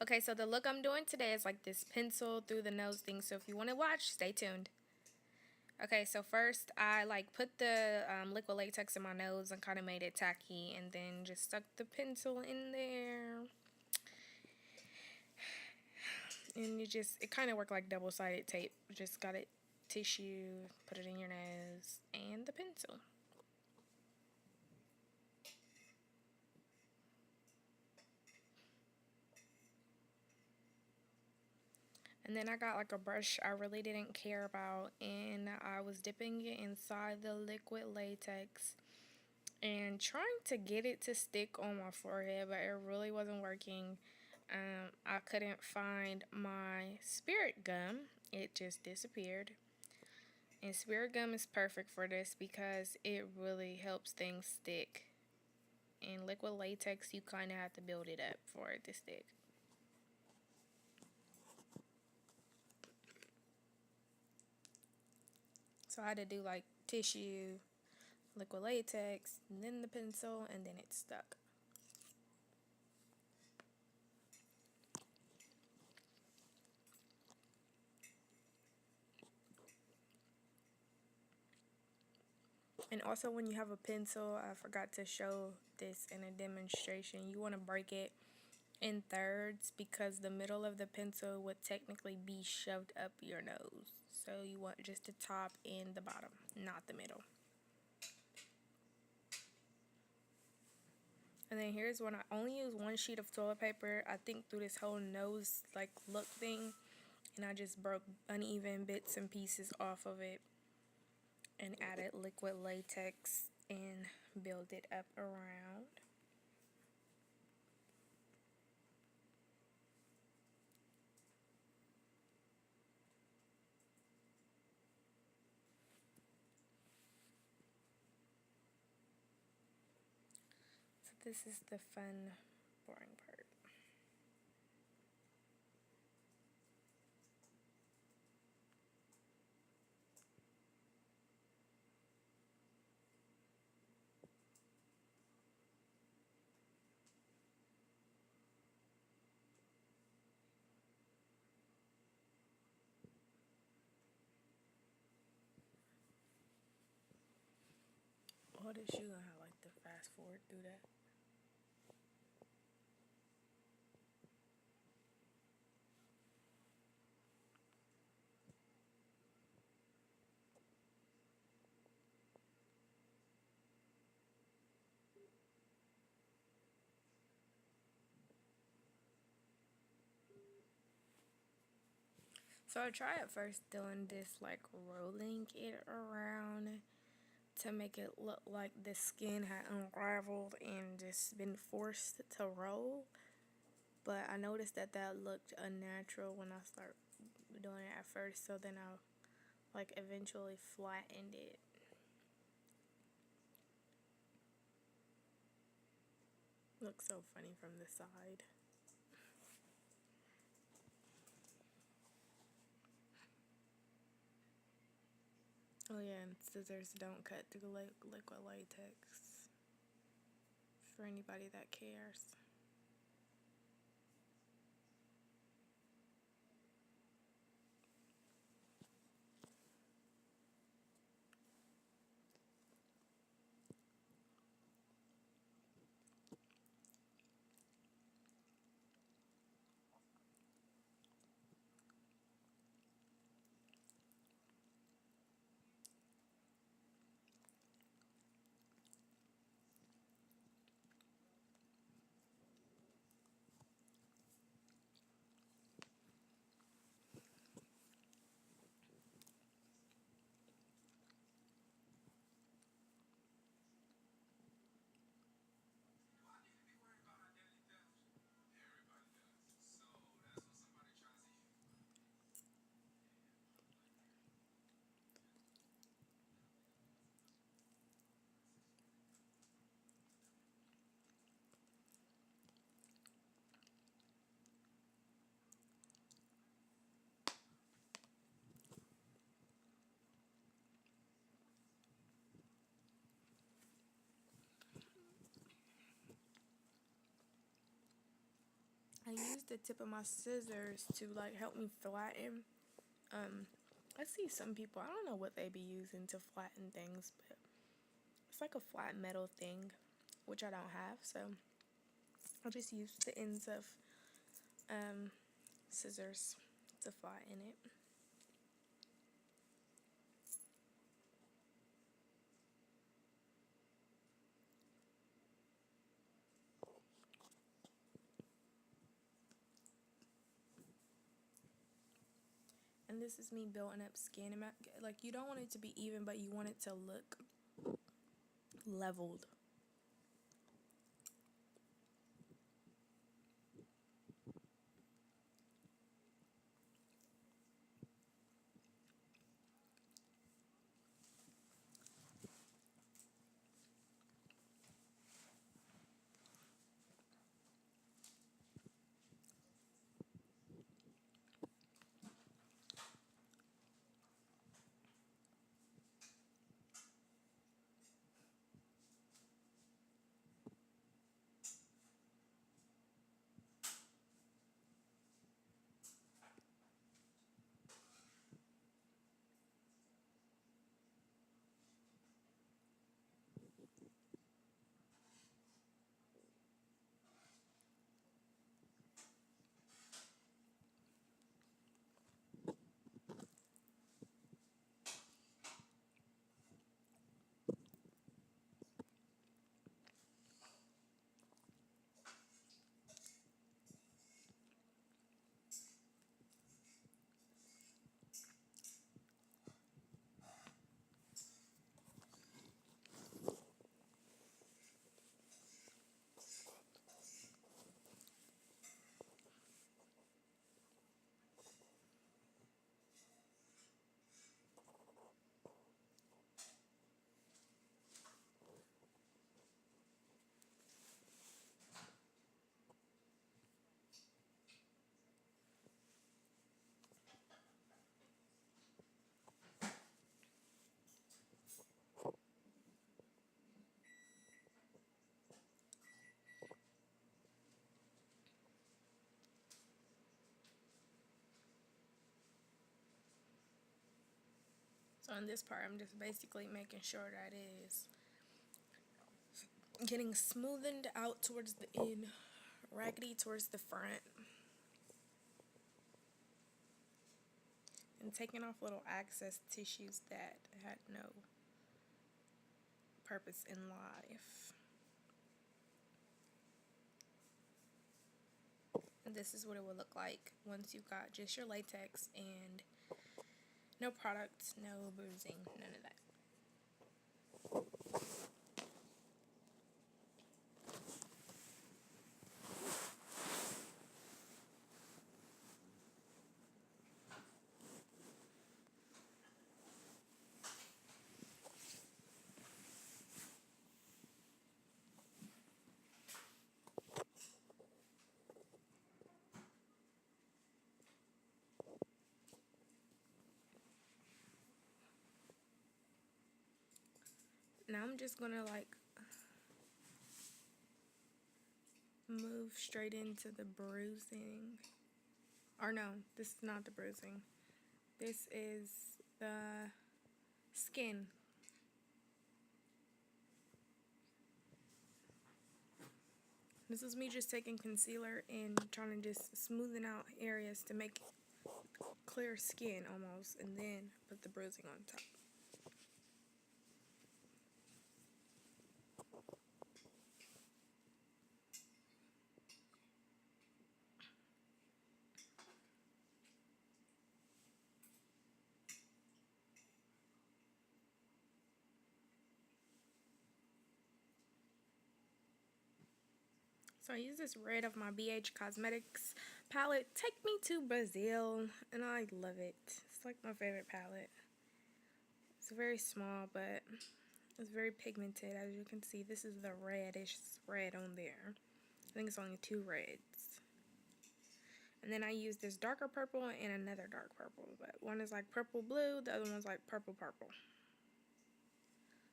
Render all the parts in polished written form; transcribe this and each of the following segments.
Okay, so the look I'm doing today is like this pencil through the nose thing. So if you want to watch, stay tuned. Okay, so first I like put the liquid latex in my nose and kind of made it tacky, and then just stuck the pencil in there. And it kind of worked like double-sided tape. Just got it tissue, put it in your nose, and the pencil. And then I got like a brush I really didn't care about, and I was dipping it inside the liquid latex and trying to get it to stick on my forehead, but it really wasn't working. I couldn't find my spirit gum. It just disappeared. And spirit gum is perfect for this because it really helps things stick. In liquid latex, you kind of have to build it up for it to stick. So I had to do like tissue, liquid latex, and then the pencil, and then it stuck. And also when you have a pencil, I forgot to show this in a demonstration, you want to break it in thirds because the middle of the pencil would technically be shoved up your nose. So you want just the top and the bottom, not the middle. And then here's when I only use one sheet of toilet paper, I think through this whole nose like look thing, and I just broke uneven bits and pieces off of it and added liquid latex and build it up around. So this is the fun, boring part. What is you gonna like to fast forward through that? So I try at first doing this like rolling it around to make it look like the skin had unraveled and just been forced to roll. But I noticed that that looked unnatural when I started doing it at first, so then I like eventually flattened it. Looks so funny from the side. Oh yeah, and scissors don't cut through liquid latex for anybody that cares. used the tip of my scissors to like help me flatten. I see some people, I don't know what they be using to flatten things, but it's like a flat metal thing, which I don't have, so I'll just use the ends of scissors to flatten it. And this is me building up skin. Like, you don't want it to be even, but you want it to look leveled. So in this part, I'm just basically making sure that it is getting smoothened out towards the end, raggedy towards the front, and taking off little excess tissues that had no purpose in life. And this is what it would look like once you've got just your latex and no products, no bruising, none of that. Now I'm just gonna like move straight into the bruising. Or no, this is not the bruising. This is the skin. This is me just taking concealer and trying to just smoothen out areas to make clear skin almost, and then put the bruising on top. So I use this red of my BH Cosmetics palette, Take Me to Brazil, and I love it. It's like my favorite palette. It's very small, but it's very pigmented. As you can see, this is the reddish red on there. I think it's only 2 reds. And then I use this darker purple and another dark purple, but one is like purple blue, the other one's like purple purple.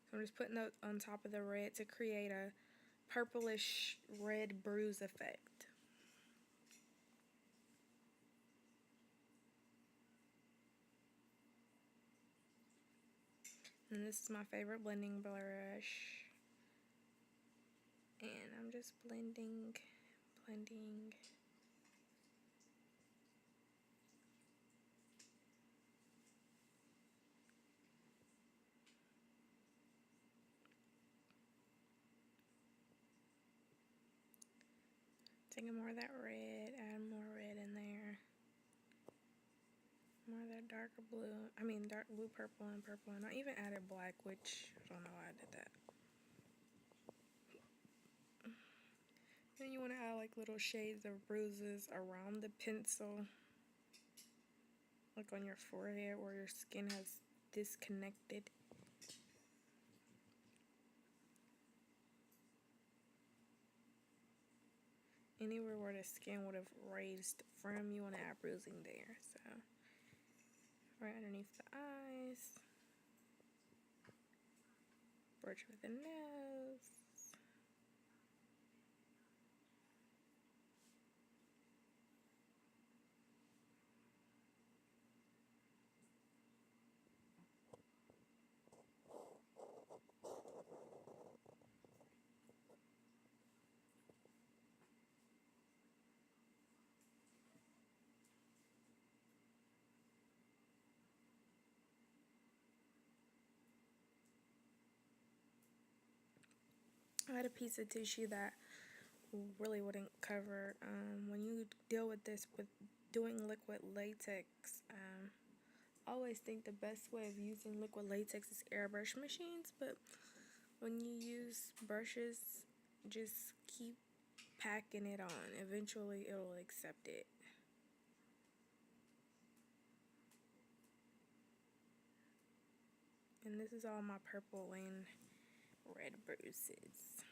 So I'm just putting those on top of the red to create a purplish red bruise effect. And this is my favorite blending brush. And I'm just blending. Taking more of that red, add more red in there. More of that darker blue, dark blue, purple, and purple. And I even added black, which I don't know why I did that. Then you want to add like little shades of bruises around the pencil, like on your forehead where your skin has disconnected. Anywhere where the skin would have raised from, you want to add bruising there. So right underneath the eyes, bridge with the nose. I had a piece of tissue that really wouldn't cover. When you deal with this with doing liquid latex, I always think the best way of using liquid latex is airbrush machines, but when you use brushes, just keep packing it on. Eventually it'll accept it. And this is all my purple and red bruises.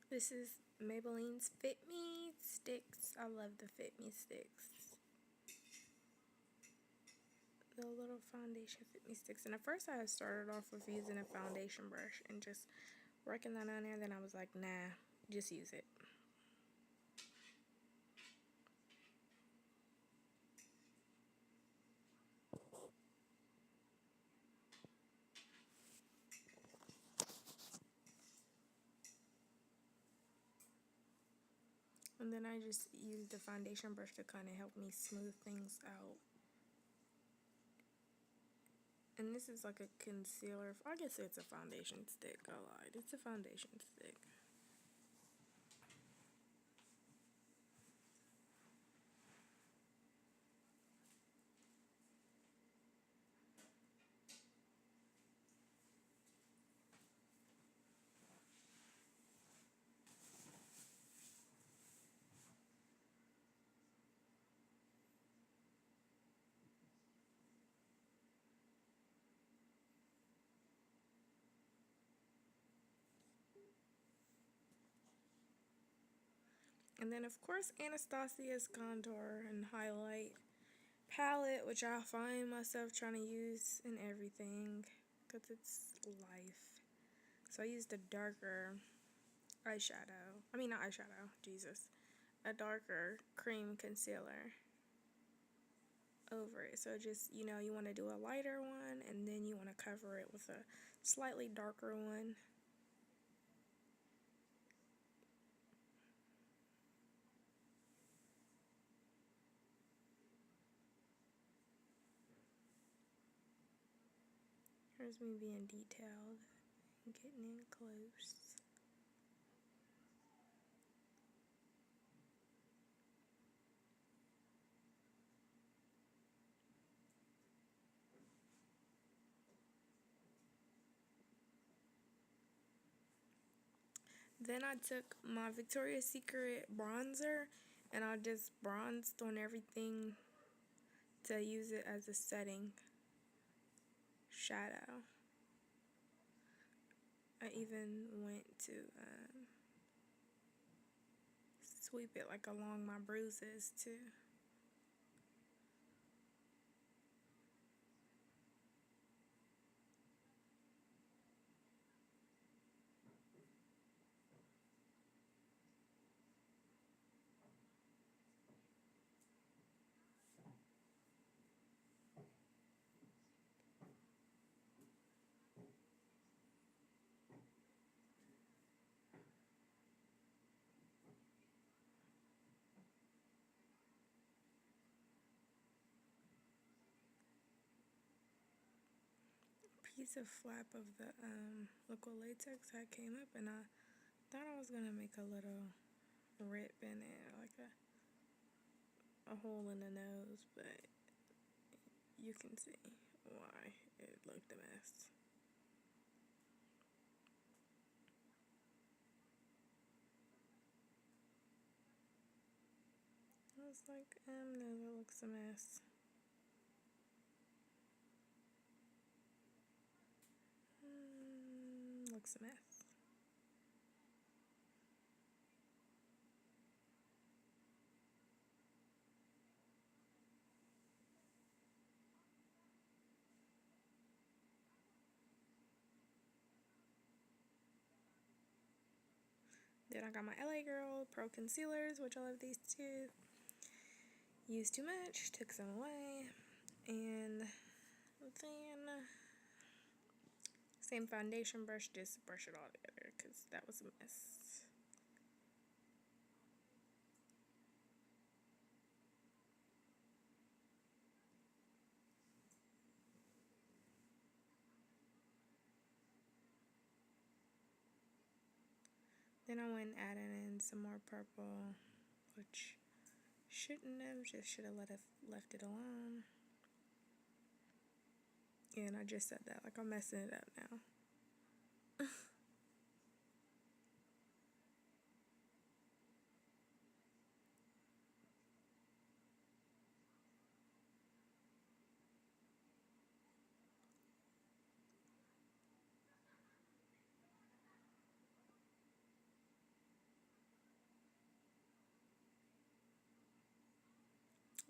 This is Maybelline's Fit Me Sticks. I love the Fit Me Sticks. The little foundation Fit Me Sticks. And at first I had started off with using a foundation brush and just working that on there. Then I was like, nah, just use it. And then I just used the foundation brush to kind of help me smooth things out. And this is like a concealer. I guess it's a foundation stick. I lied. It's a foundation stick. And then of course Anastasia's contour and highlight palette, which I find myself trying to use in everything because it's life. So I used a darker eyeshadow. Not eyeshadow, Jesus. A darker cream concealer over it. So just, you want to do a lighter one and then you want to cover it with a slightly darker one. Here's me being detailed and getting in close. Then I took my Victoria's Secret bronzer and I just bronzed on everything to use it as a setting shadow. I even went to sweep it like along my bruises too. Piece of flap of the liquid latex that came up, and I thought I was gonna make a little rip in it, like a hole in the nose, but you can see why it looked a mess. I was like, no, that looks a mess. Looks a mess. Then I got my LA Girl Pro Concealers, which I love these two. Used too much, took some away, and then same foundation brush, just brush it all together because that was a mess. Then I went adding in some more purple, which shouldn't have, just should have left it alone. And I just said that, like I'm messing it up now.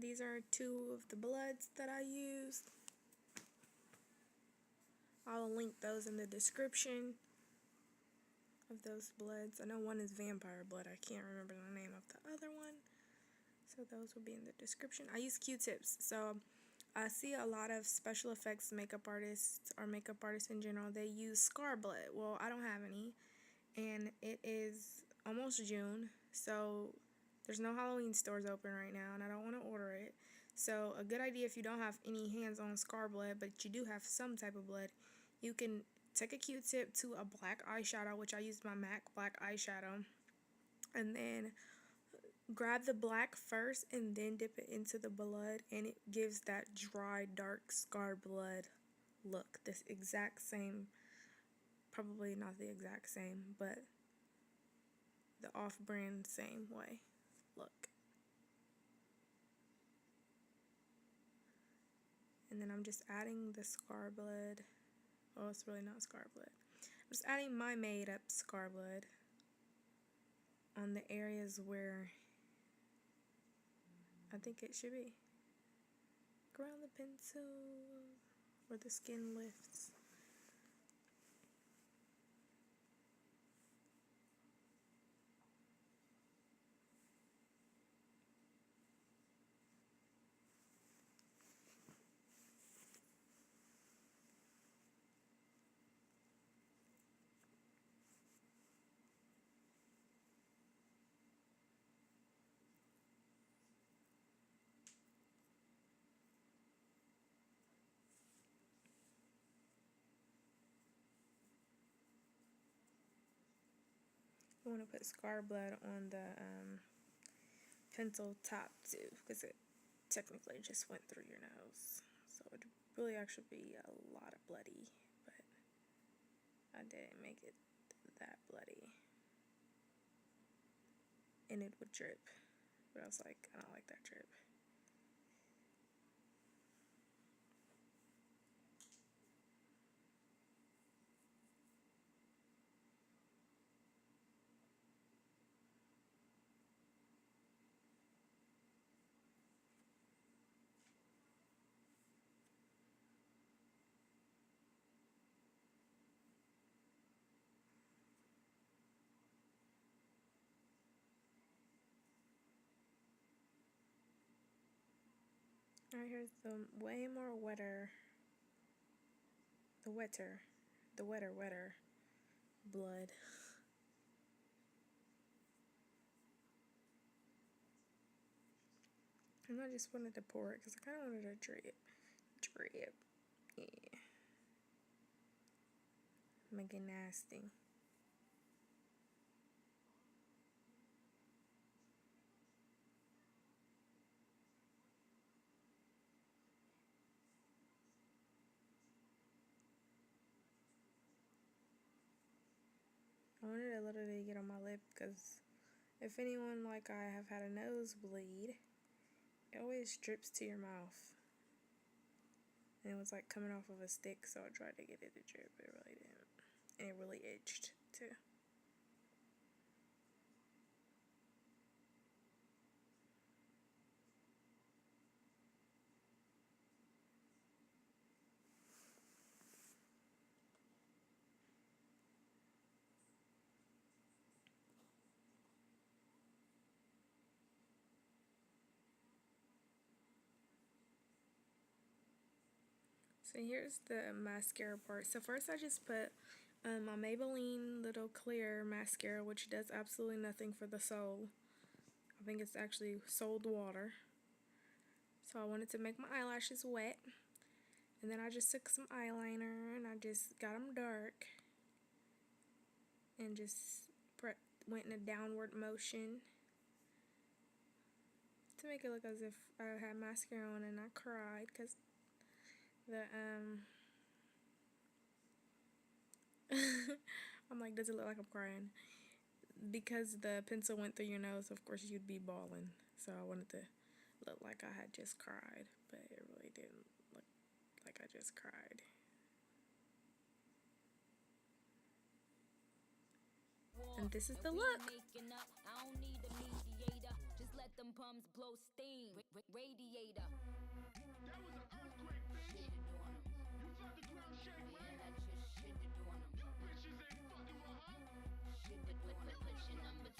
These are two of the bloods that I used. I'll link those in the description of those bloods. I know one is vampire blood. I can't remember the name of the other one. So those will be in the description. I use Q-tips. So I see a lot of special effects makeup artists or makeup artists in general. They use scar blood. Well, I don't have any. And it is almost June. So there's no Halloween stores open right now. And I don't want to order it. So a good idea if you don't have any hands-on scar blood, but you do have some type of blood, you can take a Q-tip to a black eyeshadow, which I used my MAC black eyeshadow, and then grab the black first and then dip it into the blood, and it gives that dry, dark scar blood look. This exact same, probably not the exact same, but the off-brand same way look. And then I'm just adding the scar blood. Oh, it's really not scar blood. I'm just adding my made up scar blood on the areas where I think it should be. Around the pencil, where the skin lifts. You want to put scar blood on the pencil top too, because it technically just went through your nose. So it would really actually be a lot of bloody, but I didn't make it that bloody. And it would drip. But I was like, I don't like that drip. Alright, here's the way more wetter, the wetter blood. And I just wanted to pour it because I kind of wanted to drip. Yeah. Make it nasty. I wanted a little to get on my lip because if anyone like I have had a nosebleed, it always drips to your mouth. And it was like coming off of a stick, so I tried to get it to drip, but it really didn't. And it really itched too. So here's the mascara part. So first I just put my Maybelline Little Clear Mascara, which does absolutely nothing for the sole. I think it's actually sold water. So I wanted to make my eyelashes wet. And then I just took some eyeliner and I just got them dark. And just went in a downward motion to make it look as if I had mascara on and I cried because the I'm like, does it look like I'm crying? Because the pencil went through your nose, of course you'd be bawling. So I wanted to look like I had just cried, but it really didn't look like I just cried. And this is the look. Just let them pumps blow steam. Radiator. That was an earthquake, bitch. You felt the ground shake, right? Yeah, that's just shit to do on them. You bitches ain't fucking with her. Shit to do on them. Number